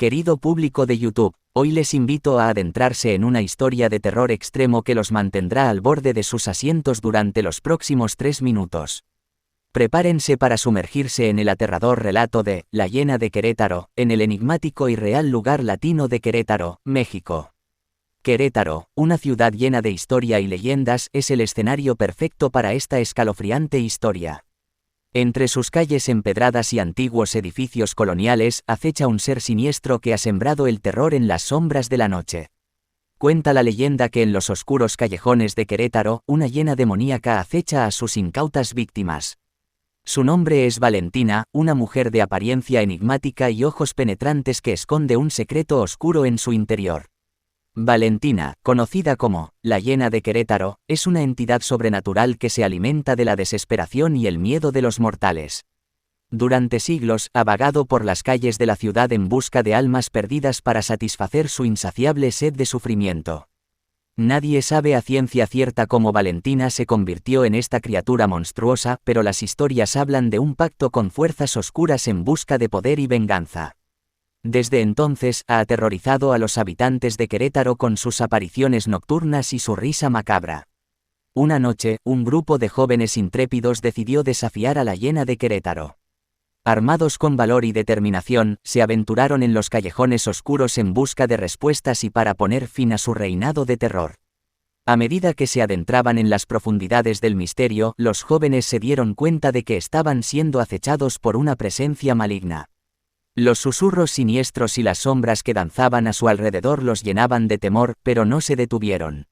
Querido público de YouTube, hoy les invito a adentrarse en una historia de terror extremo que los mantendrá al borde de sus asientos durante los próximos 3 minutos. Prepárense para sumergirse en el aterrador relato de La Hiena de Querétaro, en el enigmático y real lugar latino de Querétaro, México. Querétaro, una ciudad llena de historia y leyendas, es el escenario perfecto para esta escalofriante historia. Entre sus calles empedradas y antiguos edificios coloniales acecha un ser siniestro que ha sembrado el terror en las sombras de la noche. Cuenta la leyenda que en los oscuros callejones de Querétaro, una hiena demoníaca acecha a sus incautas víctimas. Su nombre es Valentina, una mujer de apariencia enigmática y ojos penetrantes que esconde un secreto oscuro en su interior. Valentina, conocida como la Hiena de Querétaro, es una entidad sobrenatural que se alimenta de la desesperación y el miedo de los mortales. Durante siglos ha vagado por las calles de la ciudad en busca de almas perdidas para satisfacer su insaciable sed de sufrimiento. Nadie sabe a ciencia cierta cómo Valentina se convirtió en esta criatura monstruosa, pero las historias hablan de un pacto con fuerzas oscuras en busca de poder y venganza. Desde entonces ha aterrorizado a los habitantes de Querétaro con sus apariciones nocturnas y su risa macabra. Una noche, un grupo de jóvenes intrépidos decidió desafiar a la Hiena de Querétaro. Armados con valor y determinación, se aventuraron en los callejones oscuros en busca de respuestas y para poner fin a su reinado de terror. A medida que se adentraban en las profundidades del misterio, los jóvenes se dieron cuenta de que estaban siendo acechados por una presencia maligna. Los susurros siniestros y las sombras que danzaban a su alrededor los llenaban de temor, pero no se detuvieron.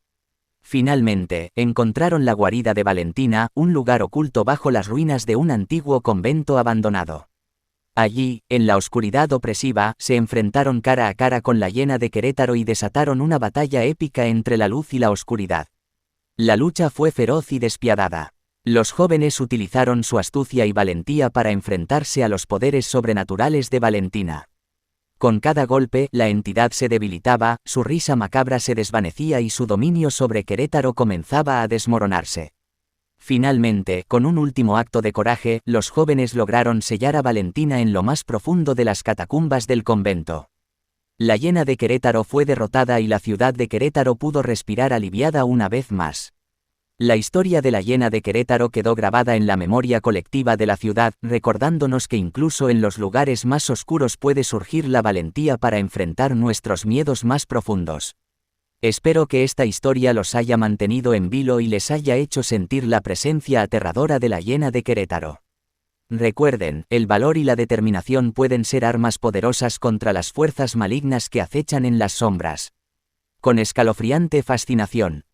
Finalmente, encontraron la guarida de Valentina, un lugar oculto bajo las ruinas de un antiguo convento abandonado. Allí, en la oscuridad opresiva, se enfrentaron cara a cara con la Hiena de Querétaro y desataron una batalla épica entre la luz y la oscuridad. La lucha fue feroz y despiadada. Los jóvenes utilizaron su astucia y valentía para enfrentarse a los poderes sobrenaturales de Valentina. Con cada golpe, la entidad se debilitaba, su risa macabra se desvanecía y su dominio sobre Querétaro comenzaba a desmoronarse. Finalmente, con un último acto de coraje, los jóvenes lograron sellar a Valentina en lo más profundo de las catacumbas del convento. La Hiena de Querétaro fue derrotada y la ciudad de Querétaro pudo respirar aliviada una vez más. La historia de la Hiena de Querétaro quedó grabada en la memoria colectiva de la ciudad, recordándonos que incluso en los lugares más oscuros puede surgir la valentía para enfrentar nuestros miedos más profundos. Espero que esta historia los haya mantenido en vilo y les haya hecho sentir la presencia aterradora de la Hiena de Querétaro. Recuerden, el valor y la determinación pueden ser armas poderosas contra las fuerzas malignas que acechan en las sombras. Con escalofriante fascinación,